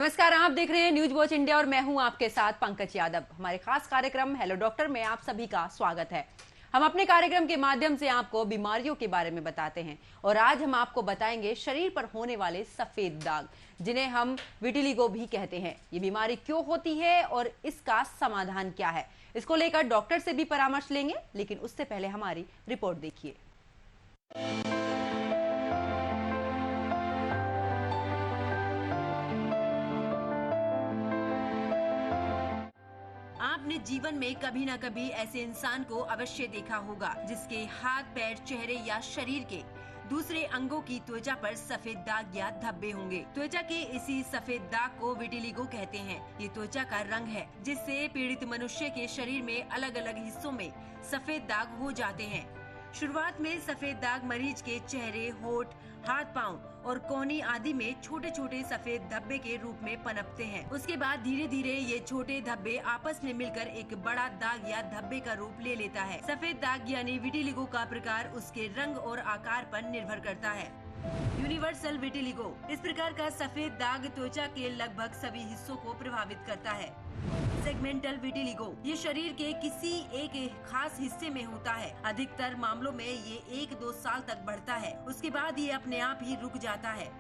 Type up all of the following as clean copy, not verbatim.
नमस्कार, आप देख रहे हैं न्यूज वॉच इंडिया और मैं हूं आपके साथ पंकज यादव। हमारे खास कार्यक्रम हेलो डॉक्टर में आप सभी का स्वागत है। हम अपने कार्यक्रम के माध्यम से आपको बीमारियों के बारे में बताते हैं और आज हम आपको बताएंगे शरीर पर होने वाले सफेद दाग, जिन्हें हम विटिलिगो भी कहते हैं। ये बीमारी क्यों होती है और इसका समाधान क्या है, इसको लेकर डॉक्टर से भी परामर्श लेंगे, लेकिन उससे पहले हमारी रिपोर्ट देखिए। आपने जीवन में कभी न कभी ऐसे इंसान को अवश्य देखा होगा जिसके हाथ, पैर, चेहरे या शरीर के दूसरे अंगों की त्वचा पर सफेद दाग या धब्बे होंगे। त्वचा के इसी सफेद दाग को विटिलिगो कहते हैं। ये त्वचा का रंग है जिससे पीड़ित मनुष्य के शरीर में अलग अलग हिस्सों में सफेद दाग हो जाते हैं। शुरुआत में सफेद दाग मरीज के चेहरे, होठ, हाथ, पांव और कोहनी आदि में छोटे छोटे सफेद धब्बे के रूप में पनपते हैं। उसके बाद धीरे धीरे ये छोटे धब्बे आपस में मिलकर एक बड़ा दाग या धब्बे का रूप ले लेता है। सफेद दाग यानी विटिलिगो का प्रकार उसके रंग और आकार पर निर्भर करता है। यूनिवर्सल विटिलिगो, इस प्रकार का सफेद दाग त्वचा के लगभग सभी हिस्सों को प्रभावित करता है। सेगमेंटल विटिलिगो, ये शरीर के किसी एक खास हिस्से में होता है। अधिकतर मामलों में ये 1-2 साल तक बढ़ता है, उसके बाद ये अपने आप ही रुक जाता है।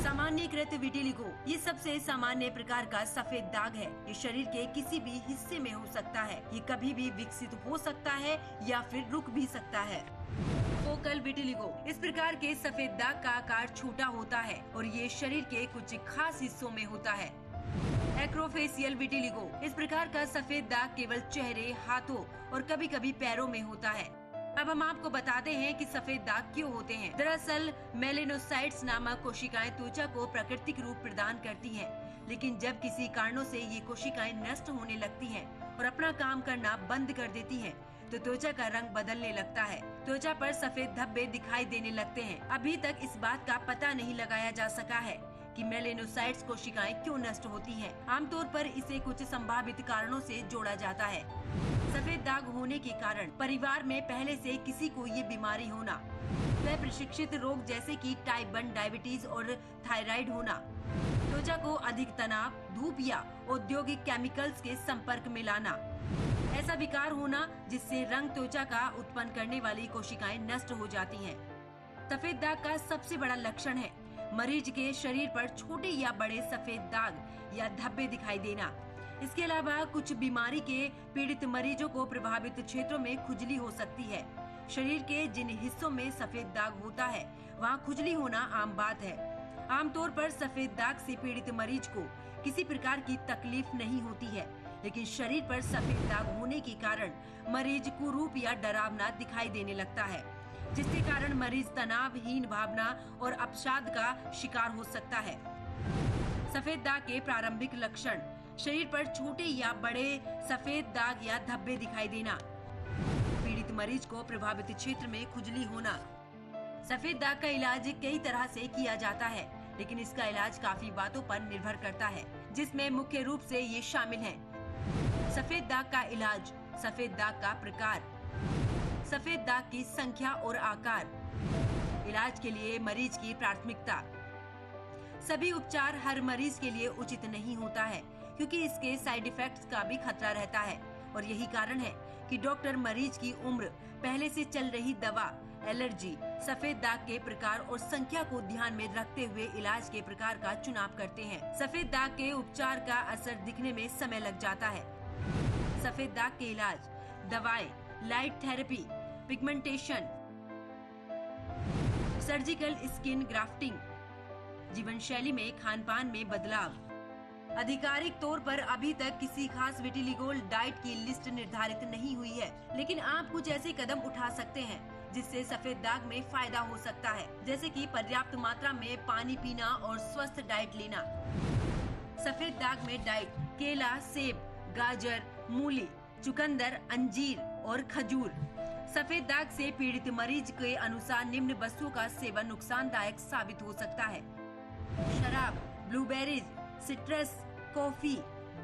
सामान्यकृत विटिलिगो, ये सबसे सामान्य प्रकार का सफेद दाग है। ये शरीर के किसी भी हिस्से में हो सकता है। ये कभी भी विकसित हो सकता है या फिर रुक भी सकता है। फोकल विटिलिगो, इस प्रकार के सफेद दाग का आकार छोटा होता है और ये शरीर के कुछ खास हिस्सों में होता है। एक्रोफेसियल विटिलिगो, इस प्रकार का सफेद दाग केवल चेहरे, हाथों और कभी कभी पैरों में होता है। अब हम आपको बताते हैं कि सफेद दाग क्यों होते हैं। दरअसल मेलेनोसाइट्स नामक कोशिकाएं त्वचा को प्राकृतिक रूप प्रदान करती हैं, लेकिन जब किसी कारणों से ये कोशिकाएं नष्ट होने लगती हैं और अपना काम करना बंद कर देती हैं, तो त्वचा का रंग बदलने लगता है। त्वचा पर सफेद धब्बे दिखाई देने लगते हैं। अभी तक इस बात का पता नहीं लगाया जा सका है कि मेलेनोसाइट्स कोशिकाएं क्यों नष्ट होती हैं। आमतौर पर इसे कुछ संभावित कारणों से जोड़ा जाता है। सफेद दाग होने के कारण परिवार में पहले से किसी को ये बीमारी होना, वह प्रशिक्षित रोग जैसे कि टाइप 1 डायबिटीज और थायराइड होना, त्वचा को अधिक तनाव, धूप या औद्योगिक केमिकल्स के संपर्क में लाना, ऐसा विकार होना जिससे रंग त्वचा का उत्पन्न करने वाली कोशिकाएं नष्ट हो जाती हैं। सफेद दाग का सबसे बड़ा लक्षण है मरीज के शरीर पर छोटे या बड़े सफेद दाग या धब्बे दिखाई देना। इसके अलावा कुछ बीमारी के पीड़ित मरीजों को प्रभावित क्षेत्रों में खुजली हो सकती है। शरीर के जिन हिस्सों में सफेद दाग होता है वहाँ खुजली होना आम बात है। आमतौर पर सफेद दाग से पीड़ित मरीज को किसी प्रकार की तकलीफ नहीं होती है, लेकिन शरीर पर सफेद दाग होने के कारण मरीज कुरूप या डरावना दिखाई देने लगता है, जिसके कारण मरीज तनावहीन भावना और अवसाद का शिकार हो सकता है। सफेद दाग के प्रारंभिक लक्षण, शरीर पर छोटे या बड़े सफेद दाग या धब्बे दिखाई देना, पीड़ित मरीज को प्रभावित क्षेत्र में खुजली होना। सफेद दाग का इलाज कई तरह से किया जाता है, लेकिन इसका इलाज काफी बातों पर निर्भर करता है, जिसमें मुख्य रूप से ये शामिल हैं। सफेद दाग का इलाज, सफेद दाग का प्रकार, सफेद दाग की संख्या और आकार, इलाज के लिए मरीज की प्राथमिकता। सभी उपचार हर मरीज के लिए उचित नहीं होता है, क्योंकि इसके साइड इफेक्ट्स का भी खतरा रहता है और यही कारण है कि डॉक्टर मरीज की उम्र, पहले से चल रही दवा, एलर्जी, सफेद दाग के प्रकार और संख्या को ध्यान में रखते हुए इलाज के प्रकार का चुनाव करते हैं। सफेद दाग के उपचार का असर दिखने में समय लग जाता है। सफेद दाग के इलाज, दवाएं, light therapy, pigmentation, surgical skin grafting, जीवन शैली में खान-पान में बदलाव। आधिकारिक तौर पर अभी तक किसी खास विटिलिगो डाइट की लिस्ट निर्धारित नहीं हुई है, लेकिन आप कुछ ऐसे कदम उठा सकते हैं जिससे सफेद दाग में फायदा हो सकता है, जैसे कि पर्याप्त मात्रा में पानी पीना और स्वस्थ डाइट लेना। सफेद दाग में डाइट, केला, सेब, गाजर, मूली, चुकंदर, अंजीर और खजूर। सफेद दाग से पीड़ित मरीज के अनुसार निम्न वस्तुओं का सेवन नुकसानदायक साबित हो सकता है: शराब, ब्लूबेरीज, सिट्रस, कॉफी,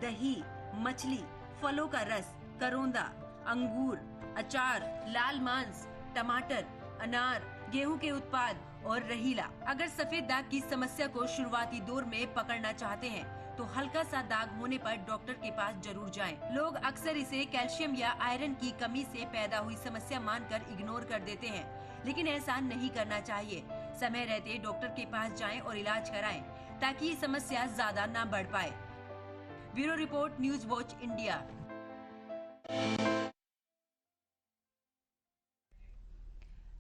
दही, मछली, फलों का रस, करोंदा, अंगूर, अचार, लाल मांस, टमाटर, अनार, गेहूं के उत्पाद और रहीला। अगर सफेद दाग की समस्या को शुरुआती दौर में पकड़ना चाहते हैं तो हल्का सा दाग होने पर डॉक्टर के पास जरूर जाएं। लोग अक्सर इसे कैल्शियम या आयरन की कमी से पैदा हुई समस्या मानकर इग्नोर कर देते हैं, लेकिन ऐसा नहीं करना चाहिए। समय रहते डॉक्टर के पास जाएं और इलाज कराएं ताकि ये समस्या ज्यादा ना बढ़ पाए। Bureau report, news watch India.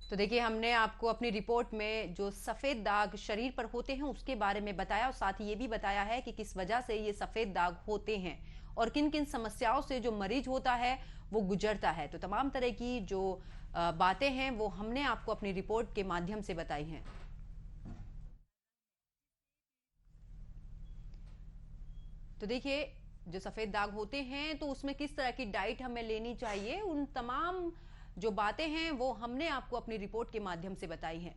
तो देखिए, हमने आपको अपनी रिपोर्ट में जो सफेद दाग शरीर पर होते हैं उसके बारे में बताया और साथ ही ये भी बताया है कि किस वजह से ये सफेद दाग होते हैं और किन किन समस्याओं से जो मरीज होता है वो गुजरता है। तो तमाम तरह की जो बातें हैं वो हमने आपको अपनी रिपोर्ट के माध्यम से बताई हैं। तो देखिए, जो सफेद दाग होते हैं तो उसमें किस तरह की डाइट हमें लेनी चाहिए, उन तमाम जो बातें हैं वो हमने आपको अपनी रिपोर्ट के माध्यम से बताई हैं।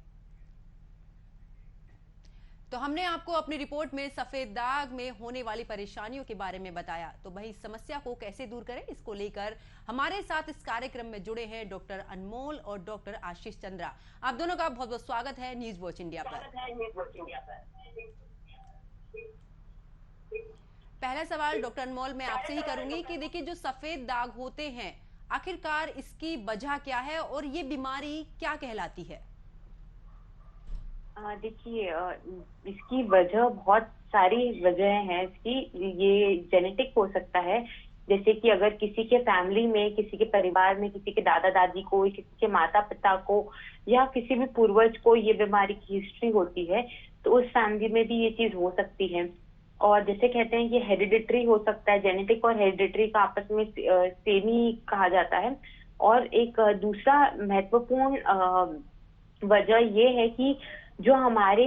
तो हमने आपको अपनी रिपोर्ट में सफेद दाग में होने वाली परेशानियों के बारे में बताया। तो वही समस्या को कैसे दूर करें, इसको लेकर हमारे साथ इस कार्यक्रम में जुड़े हैं डॉक्टर अनमोल और डॉक्टर आशीष चंद्रा। आप दोनों का बहुत बहुत स्वागत है न्यूज वॉच इंडिया पर। पहला सवाल डॉक्टर अनमोल मैं आपसे ही करूंगी कि देखिए, जो सफेद दाग होते हैं आखिरकार इसकी वजह क्या है और ये बीमारी क्या कहलाती है? देखिए, इसकी वजह बहुत सारी वजह हैं। इसकी ये जेनेटिक हो सकता है, जैसे कि अगर किसी के फैमिली में, किसी के परिवार में, किसी के दादा दादी को, किसी के माता पिता को या किसी भी पूर्वज को ये बीमारी की हिस्ट्री होती है तो उस फैमिली में भी ये चीज हो सकती है। और जैसे कहते हैं कि हेरिडिटरी हो सकता है, जेनेटिक और हेरिडिटरी का आपस में सेम ही कहा जाता है। और एक दूसरा महत्वपूर्ण वजह ये है कि जो हमारे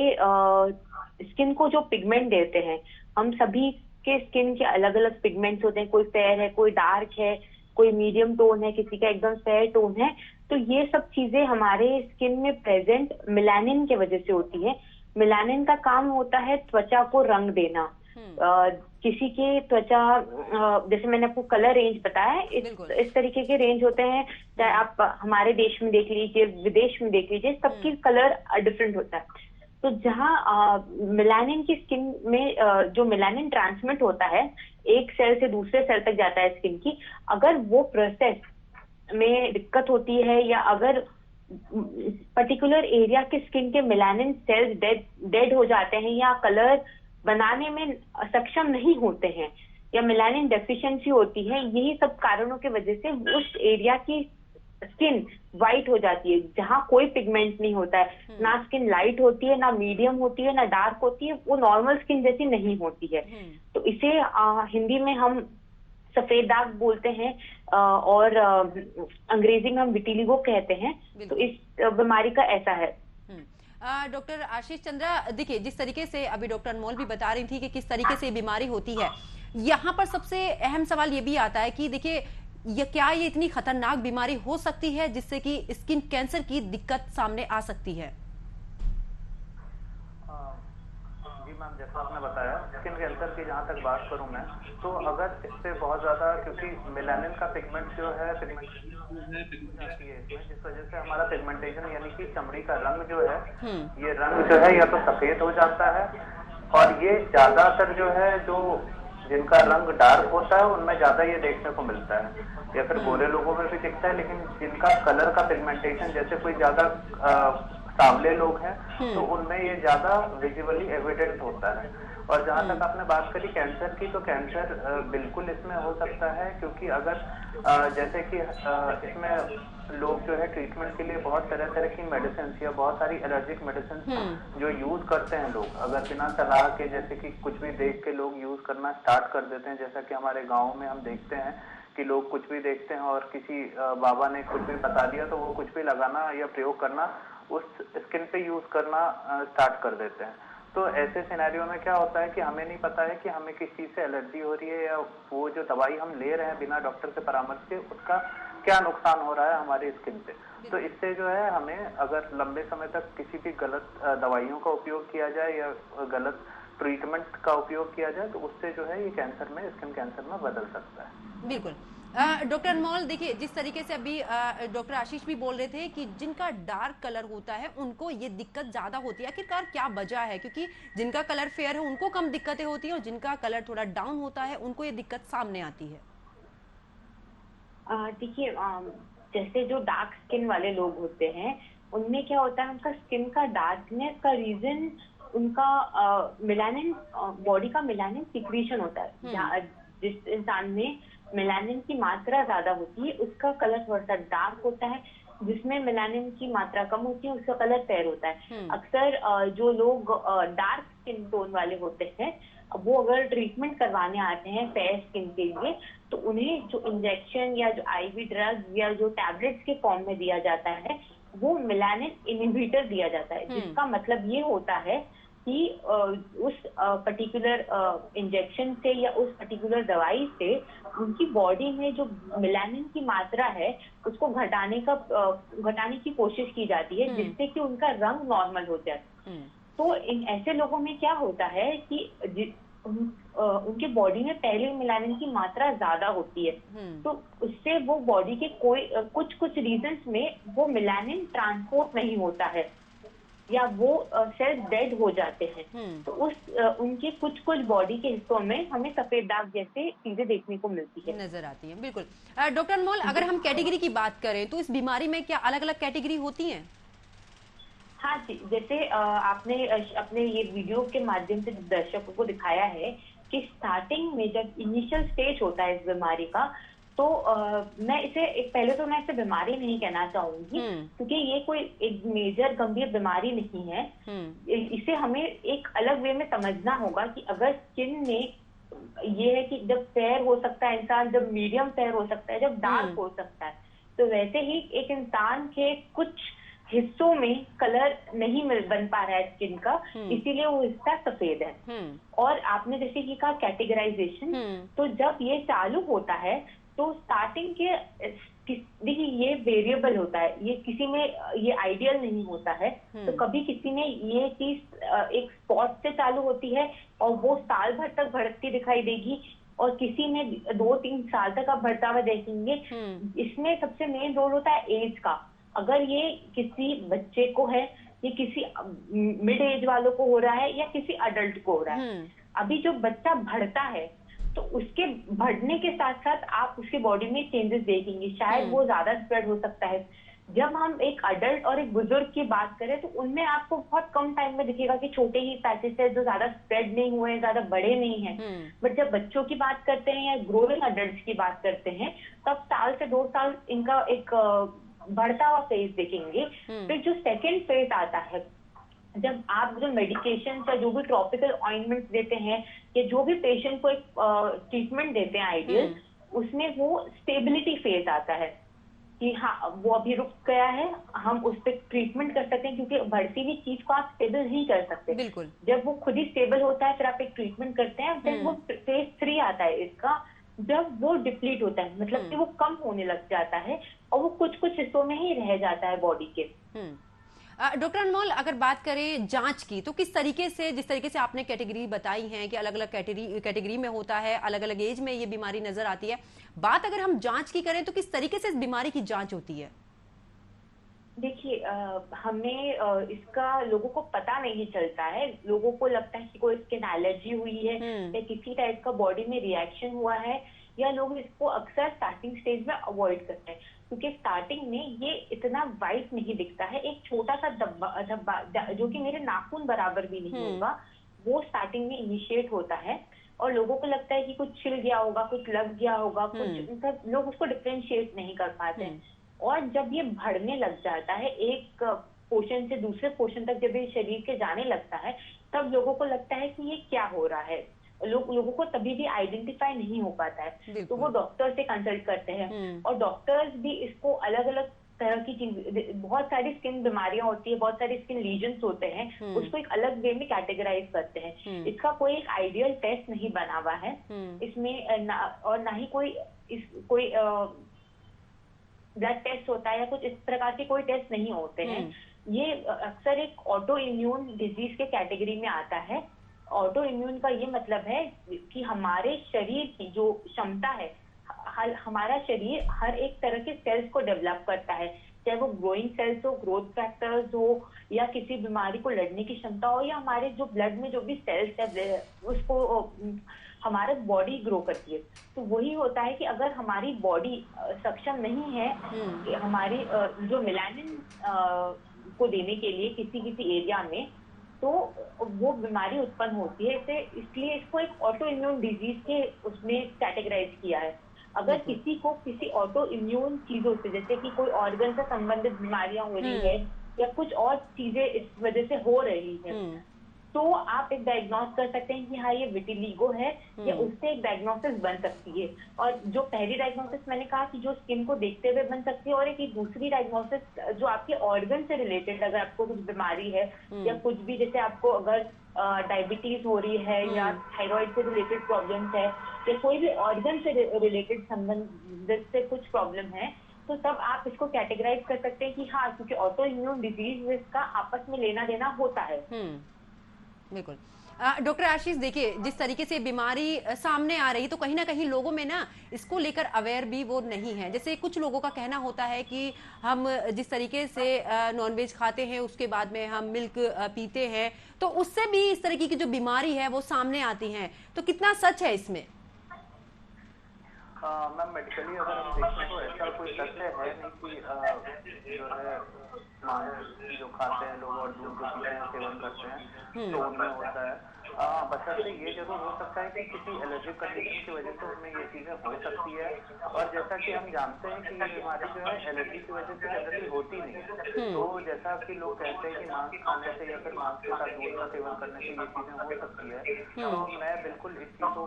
स्किन को जो पिगमेंट देते हैं, हम सभी के स्किन के अलग अलग पिगमेंट्स होते हैं। कोई फेयर है, कोई डार्क है, कोई मीडियम टोन है, किसी का एकदम फेयर टोन है। तो ये सब चीजें हमारे स्किन में प्रेजेंट मेलानिन के वजह से होती है। मेलानिन का काम होता है त्वचा को रंग देना। किसी के त्वचा, जैसे मैंने आपको कलर रेंज बताया, इस तरीके के रेंज होते हैं। चाहे आप हमारे देश में देख लीजिए, विदेश में देख लीजिए, सबकी कलर डिफरेंट होता है। तो जहाँ मेलानिन की स्किन में जो मेलानिन ट्रांसमिट होता है, एक सेल से दूसरे सेल तक जाता है स्किन की, अगर वो प्रोसेस में दिक्कत होती है या अगर पर्टिकुलर एरिया के स्किन के मेलानिन सेल्स डेड हो जाते हैं या कलर बनाने में सक्षम नहीं होते हैं या मेलानिन डेफिशिएंसी होती है, यही सब कारणों की वजह से उस एरिया की स्किन वाइट हो जाती है जहां कोई पिगमेंट नहीं होता है। ना स्किन लाइट होती है, ना मीडियम होती है, ना डार्क होती है, वो नॉर्मल स्किन जैसी नहीं होती है। तो इसे हिंदी में हम सफेद दाग बोलते हैं और अंग्रेजी में हम विटिलिगो कहते हैं। तो इस बीमारी का ऐसा है। डॉक्टर आशीष चंद्रा, देखिए जिस तरीके से अभी डॉक्टर अनमोल भी बता रही थी कि किस तरीके से बीमारी होती है, यहाँ पर सबसे अहम सवाल ये भी आता है कि देखिए, क्या ये इतनी खतरनाक बीमारी हो सकती है जिससे कि स्किन कैंसर की दिक्कत सामने आ सकती है? जी मैम, जैसा आपने बताया, स्किन कैंसर की जहाँ तक बात करूँ मैं, तो अगर इससे बहुत ज्यादा, क्योंकि मेलानिन का पिगमेंट जो है जाती है इसमें, जिस वजह से हमारा पिगमेंटेशन यानी कि चमड़ी का रंग जो है, ये रंग जो है या तो सफेद हो जाता है, और ये ज्यादातर जो है, जो जिनका रंग डार्क होता है उनमें ज्यादा ये देखने को मिलता है, या फिर गोरे लोगों में भी दिखता है। लेकिन जिनका कलर का पिगमेंटेशन, जैसे कोई ज्यादा सांवले लोग हैं, तो उनमें ये ज्यादा विजिबली एविडेंट होता है। और जहां तक आपने बात करी कैंसर की, तो कैंसर बिल्कुल इसमें हो सकता है, क्योंकि अगर जैसे कि इसमें लोग जो है ट्रीटमेंट के लिए बहुत तरह तरह की मेडिसिन या बहुत सारी एलर्जिक मेडिसिन जो यूज करते हैं लोग, अगर बिना सलाह के, जैसे कि कुछ भी देख के लोग यूज करना स्टार्ट कर देते हैं। जैसा कि हमारे गाँव में हम देखते हैं कि लोग कुछ भी देखते हैं और किसी बाबा ने कुछ भी बता दिया तो वो कुछ भी लगाना या प्रयोग करना, उस स्किन पे यूज करना स्टार्ट कर देते हैं। तो ऐसे सिनेरियो में क्या होता है कि हमें नहीं पता है कि हमें किस चीज से एलर्जी हो रही है, या वो जो दवाई हम ले रहे हैं बिना डॉक्टर से परामर्श के, उसका क्या नुकसान हो रहा है हमारी स्किन पे। तो इससे जो है, हमें अगर लंबे समय तक किसी भी गलत दवाइयों का उपयोग किया जाए या गलत ट्रीटमेंट का उपयोग किया जाए, तो उससे जो है ये कैंसर में, स्किन कैंसर में बदल सकता है। बिल्कुल। डॉक्टर अनमोल, देखिए जिस तरीके से अभी डॉक्टर आशीष भी बोल रहे थे कि जिनका डार्क कलर होता है उनको ये दिक्कत ज्यादा होती है, आखिरकार क्या वजह है? क्योंकि जिनका कलर फेयर है उनको कम दिक्कतें होती है और जिनका कलर थोड़ा डाउन होता है उनको ये दिक्कत सामने आती है। देखिए, जैसे जो डार्क स्किन वाले लोग होते हैं उनमें क्या होता है, उनका स्किन का डार्कनेस का रीजन उनका मेलानिन, बॉडी का मेलानिन सिक्रीशन होता है। जिस इंसान में मेलानिन की मात्रा ज्यादा होती है उसका कलर थोड़ा सा डार्क होता है, जिसमें मेलानिन की मात्रा कम होती है उसका कलर फेयर होता है। अक्सर जो लोग डार्क स्किन टोन वाले होते हैं वो अगर ट्रीटमेंट करवाने आते हैं फेयर स्किन के लिए, तो उन्हें जो इंजेक्शन या जो आईवी ड्रग या जो टैबलेट्स के फॉर्म में दिया जाता है वो मेलानिन इनहिबिटर दिया जाता है, जिसका मतलब ये होता है कि उस पर्टिकुलर इंजेक्शन से या उस पर्टिकुलर दवाई से उनकी बॉडी में जो मेलानिन की मात्रा है उसको घटाने की कोशिश की जाती है, जिससे कि उनका रंग नॉर्मल हो जाए। तो इन ऐसे लोगों में क्या होता है कि उनके बॉडी में पहले मेलानिन की मात्रा ज्यादा होती है, तो उससे वो बॉडी के कुछ रीजन्स में वो मेलानिन ट्रांसपोर्ट नहीं होता है या वो सेल्स डेड हो जाते हैं। तो उनके कुछ बॉडी के हिस्सों में हमें सफेद दाग जैसे चीजें देखने को मिलती है, नजर आती है। बिल्कुल डॉक्टर अनमोल, अगर हम कैटेगरी की बात करें तो इस बीमारी में क्या अलग अलग कैटेगरी होती हैं? हाँ जी, जैसे आपने अपने ये वीडियो के माध्यम से दर्शकों को दिखाया है कि स्टार्टिंग में जब इनिशियल स्टेज होता है इस बीमारी का, तो मैं पहले तो मैं इसे बीमारी नहीं कहना चाहूंगी, क्योंकि ये कोई एक मेजर गंभीर बीमारी नहीं है। इसे हमें एक अलग वे में समझना होगा कि अगर स्किन में ये है कि जब फेयर हो सकता है इंसान, जब मीडियम फेयर हो सकता है, जब डार्क हो सकता है, तो वैसे ही एक इंसान के कुछ हिस्सों में कलर नहीं बन पा रहा है स्किन का, इसीलिए वो हिस्सा सफेद है। और आपने जैसे कि कहा कैटेगराइजेशन, तो जब ये चालू होता है तो स्टार्टिंग के देखिए ये वेरिएबल होता है, ये किसी में ये आइडियल नहीं होता है। तो कभी किसी में ये चीज एक स्पॉट से चालू होती है और वो साल भर तक बढ़ती दिखाई देगी, और किसी में 2-3 साल तक आप बढ़ता हुआ देखेंगे। इसमें सबसे मेन रोल होता है एज का। अगर ये किसी बच्चे को है, ये किसी मिड एज वालों को हो रहा है या किसी अडल्ट को हो रहा है। अभी जो बच्चा बढ़ता है तो उसके बढ़ने के साथ साथ आप उसकी बॉडी में चेंजेस देखेंगे, शायद वो ज्यादा स्प्रेड हो सकता है। जब हम एक अडल्ट और एक बुजुर्ग की बात करें तो उनमें आपको बहुत कम टाइम में दिखेगा कि छोटे ही पैचेस है जो ज्यादा स्प्रेड नहीं हुए हैं, ज्यादा बड़े नहीं हैं। बट जब बच्चों की बात करते हैं या ग्रोइंग अडल्ट की बात करते हैं, तब साल से 2 साल इनका एक बढ़ता हुआ फेज देखेंगे। फिर जो सेकेंड फेज आता है, जब आप जो मेडिकेशन या जो भी ट्रॉपिकल ऑइंटमेंट्स देते हैं या जो भी पेशेंट को एक ट्रीटमेंट देते हैं आइडियल, उसमें वो स्टेबिलिटी फेज आता है कि हाँ वो अभी रुक गया है, हम उस पर ट्रीटमेंट कर सकते हैं, क्योंकि बढ़ती हुई चीज को आप स्टेबल नहीं कर सकते। बिल्कुल। जब वो खुद ही स्टेबल होता है फिर आप एक ट्रीटमेंट करते हैं, फिर वो फेज 3 आता है इसका, जब वो डिप्लीट होता है, मतलब कि वो कम होने लग जाता है और वो कुछ हिस्सों में ही रह जाता है बॉडी के। डॉक्टर अनमोल, अगर बात करें जांच की, तो किस तरीके से, जिस तरीके से आपने कैटेगरी बताई है कि अलग अलग कैटेगरी में होता है, अलग अलग एज में ये बीमारी नजर आती है, बात अगर हम जांच की करें तो किस तरीके से इस बीमारी की जांच होती है? देखिए, हमें इसका लोगों को पता नहीं चलता है। लोगों को लगता है कि कोई स्किन एलर्जी हुई है या किसी टाइप का बॉडी में रिएक्शन हुआ है, या लोग इसको अक्सर स्टार्टिंग स्टेज में अवॉइड करते हैं, क्योंकि स्टार्टिंग में ये इतना वाइट नहीं दिखता है। एक छोटा सा धब्बा जो कि मेरे नाखून बराबर भी नहीं होगा, वो स्टार्टिंग में इनिशिएट होता है और लोगों को लगता है कि कुछ छिल गया होगा, कुछ लग गया होगा, कुछ, मतलब लोग उसको डिफरेंशिएट नहीं कर पाते। और जब ये बढ़ने लग जाता है, एक पोर्शन से दूसरे पोर्शन तक जब ये शरीर के जाने लगता है, तब लोगों को लगता है कि ये क्या हो रहा है। लोगों को तभी भी आइडेंटिफाई नहीं हो पाता है, तो वो डॉक्टर से कंसल्ट करते हैं। और डॉक्टर्स भी इसको अलग अलग तरह की चीज, बहुत सारी स्किन बीमारियां होती है, बहुत सारे स्किन लीजन्स होते हैं, उसको एक अलग वे में कैटेगराइज करते हैं। इसका कोई एक आइडियल टेस्ट नहीं बना हुआ है इसमें, और ना ही कोई ब्लड टेस्ट होता है या कुछ इस प्रकार के कोई टेस्ट नहीं होते हैं। ये अक्सर एक ऑटो इम्यून डिजीज के कैटेगरी में आता है। ऑटो इम्यून का ये मतलब है कि हमारे शरीर की जो क्षमता है, हमारा शरीर हर एक तरह के सेल्स को डेवलप करता है, चाहे वो ग्रोइंग सेल्स हो, ग्रोथ फैक्टर्स हो, या किसी बीमारी को लड़ने की क्षमता हो, या हमारे जो ब्लड में जो भी सेल्स है उसको हमारा बॉडी ग्रो करती है। तो वही होता है कि अगर हमारी बॉडी सक्षम नहीं है हमारी जो मेलानिन को देने के लिए किसी एरिया में, तो वो बीमारी उत्पन्न होती है। इसलिए इसको एक ऑटो इम्यून डिजीज के उसमें कैटेगराइज किया है। अगर किसी को किसी ऑटो इम्यून चीजों से, जैसे कि कोई ऑर्गन से संबंधित बीमारियां हो रही है या कुछ और चीजें इस वजह से हो रही है, तो आप एक डायग्नोस कर सकते हैं कि हाँ ये विटिलिगो है, या उससे एक डायग्नोसिस बन सकती है। और जो पहली डायग्नोसिस मैंने कहा कि जो स्किन को देखते हुए बन सकती है, और एक दूसरी डायग्नोसिस जो आपके ऑर्गन से रिलेटेड, अगर आपको कुछ बीमारी है या कुछ भी, जैसे आपको अगर डायबिटीज हो रही है या थायराइड से रिलेटेड प्रॉब्लम्स है या कोई भी ऑर्गन से रिलेटेड संबंधित से कुछ प्रॉब्लम है, तो तब आप इसको कैटेगराइज कर सकते हैं कि हाँ, क्योंकि ऑटो इम्यून डिजीज इसका आपस में लेना देना होता है। बिल्कुल। डॉक्टर आशीष, देखिए जिस तरीके से बीमारी सामने आ रही, तो कहीं ना कहीं लोगों में ना इसको लेकर अवेयर भी वो नहीं है। जैसे कुछ लोगों का कहना होता है कि हम जिस तरीके से नॉनवेज खाते हैं उसके बाद में हम मिल्क पीते हैं, तो उससे भी इस तरीके की जो बीमारी है वो सामने आती है। तो कितना सच है इसमें? मैम मेडिकली अगर हम देखें तो ऐसा कोई तथ्य है नहीं कि जो है मांस जो खाते हैं लोग और दूध को पीते हैं, सेवन करते हैं, तो उनमें होता है। बशर्ते ये जरूर हो सकता है कि किसी एलर्जिक कंडीशन की वजह से उनमें ये चीजें हो सकती है। और जैसा कि हम जानते हैं कि ये बीमारी जो है एलर्जी की वजह से जनरली होती नहीं है। तो जैसा कि लोग कहते हैं कि मांस खाने से या फिर मांस के साथ दूध का सेवन करने से ये चीजें हो सकती है, तो मैं बिल्कुल इस चीजों को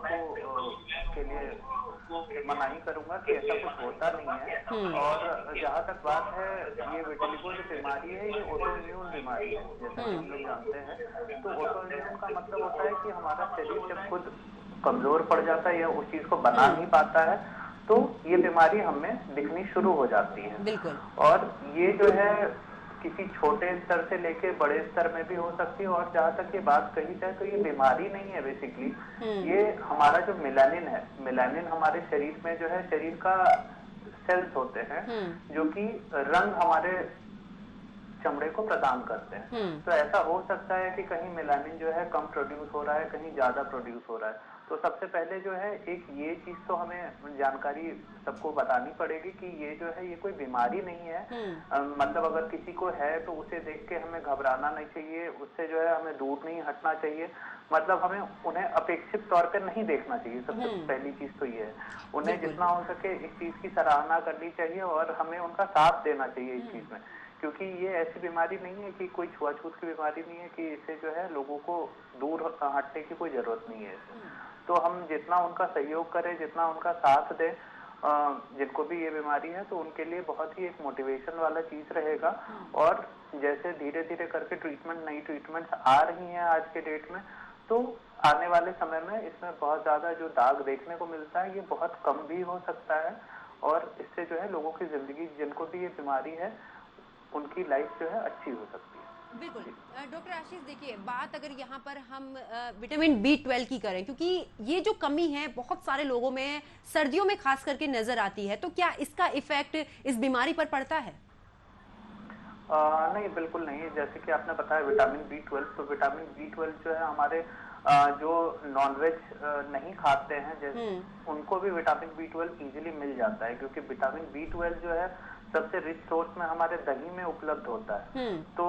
के लिए मनाही करूंगा कि ऐसा कुछ होता नहीं है। और जहाँ तक बात है, ये विटिलिगो जो बीमारी है ये ऑटो इम्यून बीमारी है, जैसा कि हम लोग जानते हैं। तो ऑटो इम्यून का मतलब होता है कि हमारा शरीर जब खुद कमजोर पड़ जाता है या उस चीज को बना नहीं पाता है, तो ये बीमारी हमें दिखनी शुरू हो जाती है। बिल्कुल। और ये जो है किसी छोटे स्तर से लेके बड़े स्तर में भी हो सकती है। और जहाँ तक ये बात कही जाए तो ये बीमारी नहीं है बेसिकली, ये हमारा जो मेलानिन है, मेलानिन हमारे शरीर में जो है, शरीर का सेल्स होते हैं जो कि रंग हमारे चमड़े को प्रदान करते हैं। तो ऐसा हो सकता है कि कहीं मेलानिन जो है कम प्रोड्यूस हो रहा है, कहीं ज्यादा प्रोड्यूस हो रहा है। तो सबसे पहले जो है एक ये चीज तो हमें जानकारी सबको बतानी पड़ेगी कि ये जो है ये कोई बीमारी नहीं है। मतलब अगर किसी को है तो उसे देख के हमें घबराना नहीं चाहिए, उससे जो है हमें दूर नहीं हटना चाहिए। मतलब हमें उन्हें अपेक्षित तौर पे नहीं देखना चाहिए। सबसे पहली चीज तो ये है, उन्हें जितना हो सके इस चीज की सराहना करनी चाहिए और हमें उनका साथ देना चाहिए इस चीज में। क्योंकि ये ऐसी बीमारी नहीं है कि कोई छुआछूत की बीमारी नहीं है कि इससे जो है लोगों को दूर हटने की कोई जरूरत नहीं है। तो हम जितना उनका सहयोग करें, जितना उनका साथ दें, जिनको भी ये बीमारी है, तो उनके लिए बहुत ही एक मोटिवेशन वाला चीज रहेगा। और जैसे धीरे धीरे करके ट्रीटमेंट, नई ट्रीटमेंट्स आ रही हैं आज के डेट में, तो आने वाले समय में इसमें बहुत ज्यादा जो दाग देखने को मिलता है ये बहुत कम भी हो सकता है। और इससे जो है लोगों की जिंदगी, जिनको भी ये बीमारी है, उनकी लाइफ जो है अच्छी हो सकती है। बिल्कुल। डॉक्टर आशीष, देखिए बात अगर यहाँ पर हम विटामिन B12 की करें, क्योंकि ये जो कमी है बहुत सारे लोगों में सर्दियों में खास करके नजर आती है, तो क्या इसका इफेक्ट इस बीमारी पर पड़ता है? नहीं, बिल्कुल नहीं। जैसे कि आपने बताया विटामिन B12, तो विटामिन B12 जो है हमारे जो नॉनवेज नहीं खाते हैं जैसे उनको भी विटामिन B12 इजीली मिल जाता है, क्योंकि विटामिन B12 जो है सबसे रिच सोर्स में हमारे दही में उपलब्ध होता है। तो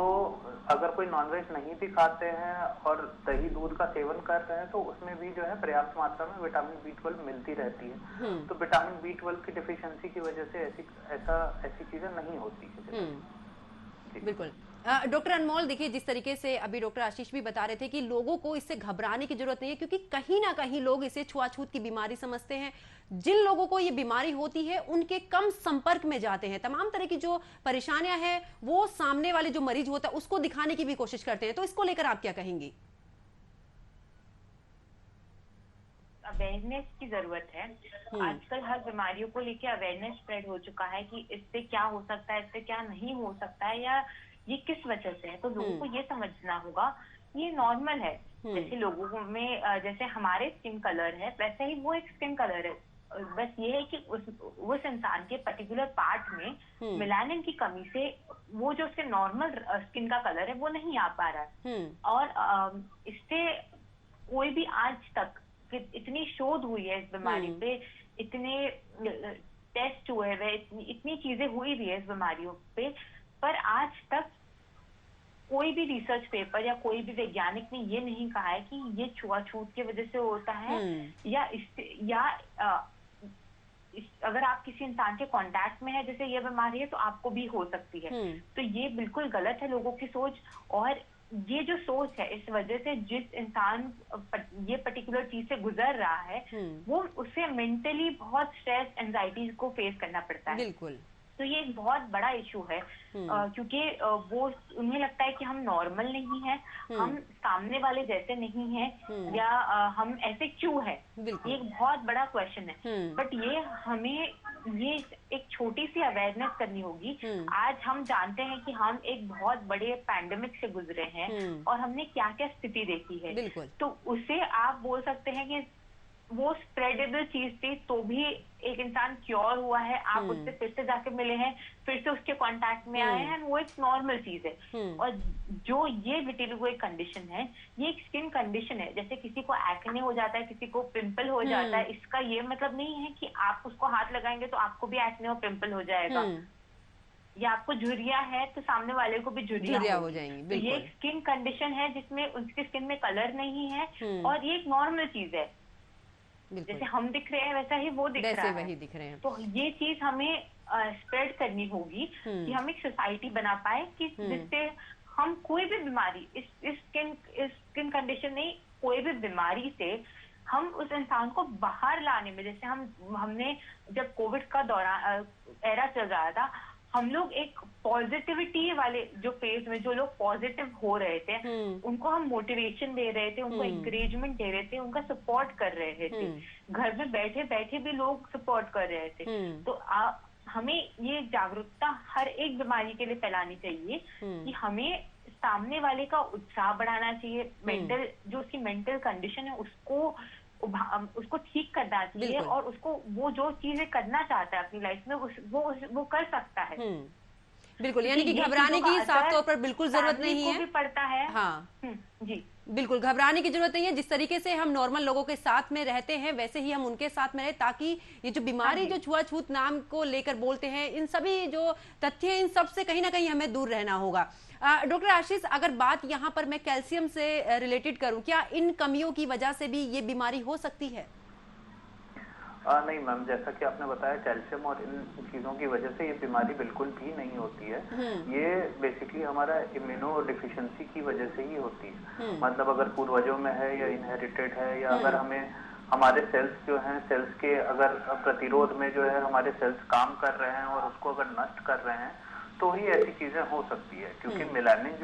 अगर कोई नॉनवेज नहीं भी खाते हैं और दही दूध का सेवन कर रहे हैं, तो उसमें भी जो है पर्याप्त मात्रा में विटामिन B12 मिलती रहती है। तो विटामिन B12 की डिफिशियंसी की वजह से ऐसी चीजें नहीं होती है। बिल्कुल। डॉक्टर अनमोल, देखिए जिस तरीके से अभी डॉक्टर आशीष भी बता रहे थे कि लोगों को इससे घबराने की जरूरत नहीं है, क्योंकि कहीं ना कहीं लोग इसे छुआछूत की बीमारी समझते हैं। जिन लोगों को ये बीमारी होती है उनके कम संपर्क में जाते हैं, तमाम तरह की जो परेशानियां हैं वो सामने वाले जो मरीज होता है उसको दिखाने की भी कोशिश करते हैं। तो इसको लेकर आप क्या कहेंगी? अवेयरनेस की जरूरत है। आजकल हर बीमारियों को लेके अवेयरनेस स्प्रेड हो चुका है कि इससे क्या हो सकता है, इससे क्या नहीं हो सकता है, या ये किस वजह से है। तो लोगों को ये समझना होगा ये नॉर्मल है। जैसे लोगों में जैसे हमारे स्किन कलर है वैसे ही वो एक स्किन कलर है, बस ये है कि उस इंसान के पर्टिकुलर पार्ट में मेलानिन की कमी से वो जो उसके नॉर्मल स्किन का कलर है वो नहीं आ पा रहा है। और इससे कोई भी आज तक इतनी शोध हुई है इस बीमारी पे, इतने टेस्ट हुए हुए, इतनी चीजें हुई भी है इस बीमारियों पे, पर आज तक कोई भी रिसर्च पेपर या कोई भी वैज्ञानिक ने ये नहीं कहा है कि ये छुआछूत की वजह से होता है या अगर आप किसी इंसान के कांटेक्ट में है जैसे ये बीमारी है तो आपको भी हो सकती है। तो ये बिल्कुल गलत है लोगों की सोच। और ये जो सोच है इस वजह से जिस इंसान ये पर्टिकुलर चीज से गुजर रहा है वो उसे मेंटली बहुत स्ट्रेस एंजाइटी को फेस करना पड़ता है। बिल्कुल। तो ये एक बहुत बड़ा इशू है क्योंकि वो उन्हें लगता है कि हम नॉर्मल नहीं है, हम सामने वाले जैसे नहीं है या हम ऐसे क्यों है, ये एक बहुत बड़ा क्वेश्चन है। बट ये हमें ये एक छोटी सी अवेयरनेस करनी होगी। आज हम जानते हैं कि हम एक बहुत बड़े पैंडेमिक से गुजरे हैं और हमने क्या क्या स्थिति देखी है, तो उसे आप बोल सकते हैं कि वो स्प्रेडेबल चीज थी तो भी एक इंसान क्योर हुआ है, आप उससे फिर से जाके मिले हैं, फिर से उसके कांटेक्ट में आए हैं, वो एक नॉर्मल चीज है। और जो ये विटिलिगो एक कंडीशन है, ये एक स्किन कंडीशन है। जैसे किसी को एक्ने हो जाता है, किसी को पिंपल हो जाता है, इसका ये मतलब नहीं है कि आप उसको हाथ लगाएंगे तो आपको भी एक्ने और पिंपल हो जाएगा, या आपको झुर्रिया है तो सामने वाले को भी झुर्रिया हो जाएंगी। तो ये एक स्किन कंडीशन है जिसमें उसकी स्किन में कलर नहीं है और ये एक नॉर्मल चीज है। जैसे हम दिख रहे हैं वैसा ही वो दिख रहा है, दिख रहे हैं। तो ये चीज हमें स्प्रेड करनी होगी कि हम एक सोसाइटी बना पाए कि जिससे हम कोई भी बीमारी इस स्किन कंडीशन नहीं, कोई भी बीमारी से हम उस इंसान को बाहर लाने में, जैसे हमने जब कोविड का दौरान एरा चल रहा था, हम लोग एक पॉजिटिविटी वाले जो फेज में जो लोग पॉजिटिव हो रहे थे उनको हम मोटिवेशन दे रहे थे, उनको एंकरेजमेंट दे रहे थे, उनका सपोर्ट कर रहे थे, घर में बैठे बैठे भी लोग सपोर्ट कर रहे थे। तो हमें ये जागरूकता हर एक बीमारी के लिए फैलानी चाहिए कि हमें सामने वाले का उत्साह बढ़ाना चाहिए, मेंटल जो उसकी मेंटल कंडीशन है उसको ठीक करना चाहिए और उसको वो जो चीजें करना चाहता है अपनी लाइफ में वो कर सकता है। बिल्कुल, यानी कि घबराने की साफ तौर पर बिल्कुल जरूरत नहीं है। भी पड़ता है। हाँ जी बिल्कुल, घबराने की जरूरत नहीं है। जिस तरीके से हम नॉर्मल लोगों के साथ में रहते हैं वैसे ही हम उनके साथ में रहे, ताकि ये जो बीमारी जो छुआछूत नाम को लेकर बोलते हैं, इन सभी जो तथ्य इन सब से कहीं ना कहीं हमें दूर रहना होगा। डॉक्टर आशीष, अगर बात यहाँ पर मैं कैल्शियम से रिलेटेड करूं, क्या इन कमियों की वजह से भी ये बीमारी हो सकती है? नहीं मैम, जैसा कि आपने बताया कैल्शियम और इन चीजों की वजह से ये बीमारी बिल्कुल भी नहीं होती है। ये बेसिकली हमारा इम्यूनो डिफिशिएंसी की वजह से ही होती है। मतलब अगर पूर्वजों में है या इनहेरिटेड है, या अगर हमें हमारे सेल्स जो हैं, सेल्स के अगर प्रतिरोध में जो है हमारे सेल्स काम कर रहे हैं और उसको अगर नष्ट कर रहे हैं तो ही ऐसी चीजें हो सकती है। क्योंकि मेलानिन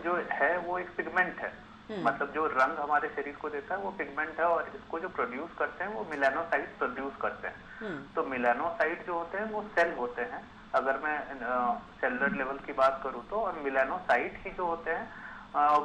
जो है वो एक पिगमेंट है, मतलब जो रंग हमारे शरीर को देता है वो पिगमेंट है, और इसको जो प्रोड्यूस करते हैं वो मेलानोसाइट प्रोड्यूस करते हैं। तो मेलानोसाइट जो होते हैं वो सेल होते हैं, अगर मैं सेलुलर लेवल की बात करूं तो, और मेलानोसाइट ही जो होते हैं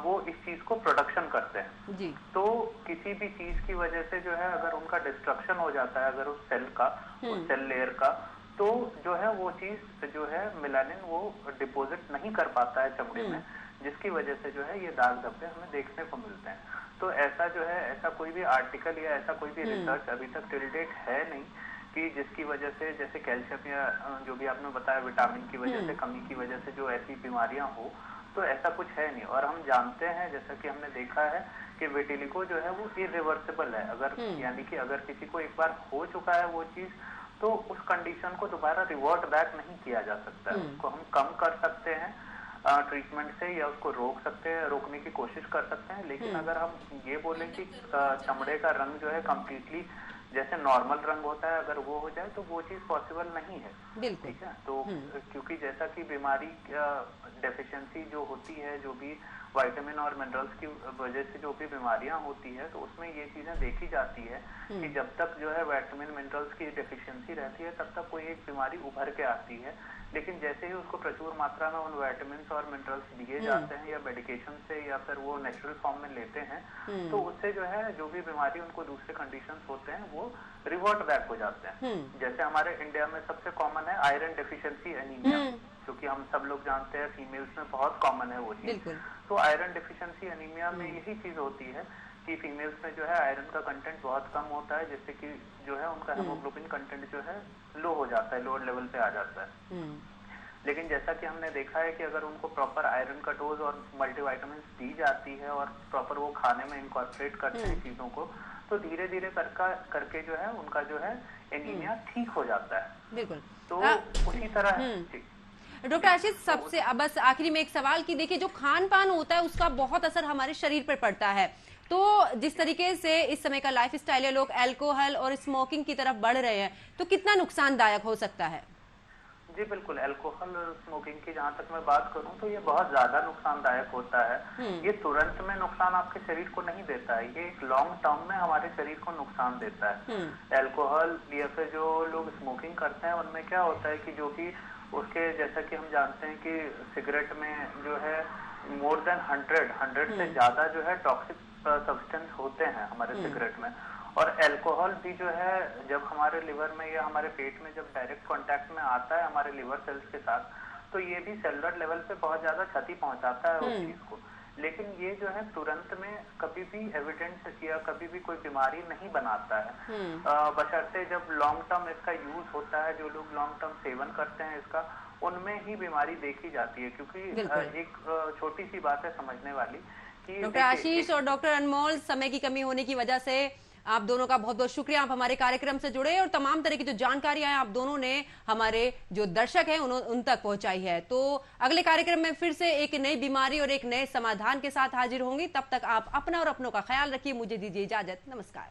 वो इस चीज को प्रोडक्शन करते हैं जी। तो किसी भी चीज की वजह से जो है अगर उनका डिस्ट्रक्शन हो जाता है, अगर उस सेल का उस सेल लेयर का, तो जो है वो चीज जो है मेलानिन वो डिपोजिट नहीं कर पाता है चमड़े में, जिसकी वजह से जो है ये दाग धब्बे हमें देखने को मिलते हैं। तो ऐसा जो है ऐसा कोई भी आर्टिकल या ऐसा कोई भी रिसर्च अभी तक टिल डेट है नहीं कि जिसकी वजह से, जैसे कैल्शियम या जो भी आपने बताया विटामिन की वजह से, कमी की वजह से जो ऐसी बीमारियां हो, तो ऐसा कुछ है नहीं। और हम जानते हैं, जैसा कि हमने देखा है कि विटिलिगो जो है वो इरिवर्सिबल है। अगर यानी कि अगर किसी को एक बार हो चुका है वो चीज, तो उस कंडीशन को दोबारा रिवर्ट बैक नहीं किया जा सकता है। उसको हम कम कर सकते हैं ट्रीटमेंट से, या उसको रोक सकते हैं, रोकने की कोशिश कर सकते हैं। लेकिन अगर हम ये बोलें कि चमड़े का रंग जो है कम्प्लीटली जैसे नॉर्मल रंग होता है अगर वो हो जाए, तो वो चीज पॉसिबल नहीं है। ठीक है, तो क्योंकि जैसा कि बीमारी डेफिशिएंसी जो होती है, जो भी विटामिन और मिनरल्स की वजह से जो भी बीमारियां होती है, तो उसमें ये चीजें देखी जाती है कि जब तक जो है विटामिन मिनरल्स की डेफिशिएंसी रहती है तब तक कोई एक बीमारी उभर के आती है। लेकिन जैसे ही उसको प्रचुर मात्रा में उन विटामिन और मिनरल्स दिए जाते हैं या मेडिकेशन से या फिर वो नेचुरल फॉर्म में लेते हैं, तो उससे जो है जो भी बीमारी उनको दूसरे कंडीशंस होते हैं वो रिवर्ट बैक हो जाते हैं। जैसे हमारे इंडिया में सबसे कॉमन है आयरन डेफिशिएंसी एनीमिया, क्योंकि हम सब लोग जानते हैं फीमेल्स में बहुत कॉमन है वो चीज। तो आयरन डेफिशिएंसी एनीमिया में यही चीज होती है कि फीमेल्स में जो है आयरन का कंटेंट बहुत कम होता है, जिससे कि जो है उनका हेमोग्लोबिन कंटेंट जो है लो हो जाता है, लोअर लेवल पे आ जाता है। लेकिन जैसा कि हमने देखा है कि अगर उनको प्रॉपर आयरन का डोज और मल्टीविटामिन दी जाती है और प्रॉपर वो खाने में इनकॉर्पोरेट करते हैं चीजों को, तो धीरे धीरे करके जो है उनका जो है एनीमिया ठीक हो जाता है। बिल्कुल। तो उसी तरह डॉक्टर आशीष, सबसे बस आखिरी में एक सवाल कि देखिए जो खान पान होता है उसका बहुत असर हमारे शरीर पर पड़ता है, तो जिस तरीके से इस समय का लाइफ स्टाइल है, लोग अल्कोहल और स्मोकिंग की तरफ बढ़ रहे हैं, तो कितना नुकसानदायक हो सकता है? जी बिल्कुल, अल्कोहल और स्मोकिंग की जहाँ तक मैं बात करूँ तो ये बहुत ज्यादा नुकसानदायक होता है। ये तुरंत में नुकसान आपके शरीर को नहीं देता है, ये एक लॉन्ग टर्म में हमारे शरीर को नुकसान देता है। अल्कोहल या फिर जो लोग स्मोकिंग करते हैं उनमें क्या होता है कि जो कि उसके जैसा कि हम जानते हैं कि सिगरेट में जो है मोर देन 100 से ज्यादा जो है टॉक्सिक सब्सटेंस होते हैं हमारे सिगरेट में। और अल्कोहल भी जो है जब हमारे लिवर में या हमारे पेट में जब डायरेक्ट कांटेक्ट में आता है हमारे लिवर सेल्स के साथ, तो ये भी सेलुलर लेवल पे बहुत ज्यादा क्षति पहुंचाता है उस चीज को। लेकिन ये जो है तुरंत में कभी भी एविडेंस या कभी भी कोई बीमारी नहीं बनाता है, बशर्ते जब लॉन्ग टर्म इसका यूज होता है, जो लोग लॉन्ग टर्म सेवन करते हैं इसका, उनमें ही बीमारी देखी जाती है। क्योंकि एक छोटी सी बात है समझने वाली कि डॉक्टर आशीष और डॉक्टर अनमोल, समय की कमी होने की वजह से आप दोनों का बहुत बहुत शुक्रिया, आप हमारे कार्यक्रम से जुड़े और तमाम तरह की जो जानकारियां हैं आप दोनों ने हमारे जो दर्शक हैं उन तक पहुंचाई है। तो अगले कार्यक्रम में फिर से एक नई बीमारी और एक नए समाधान के साथ हाजिर होंगी। तब तक आप अपना और अपनों का ख्याल रखिए। मुझे दीजिए इजाजत, नमस्कार।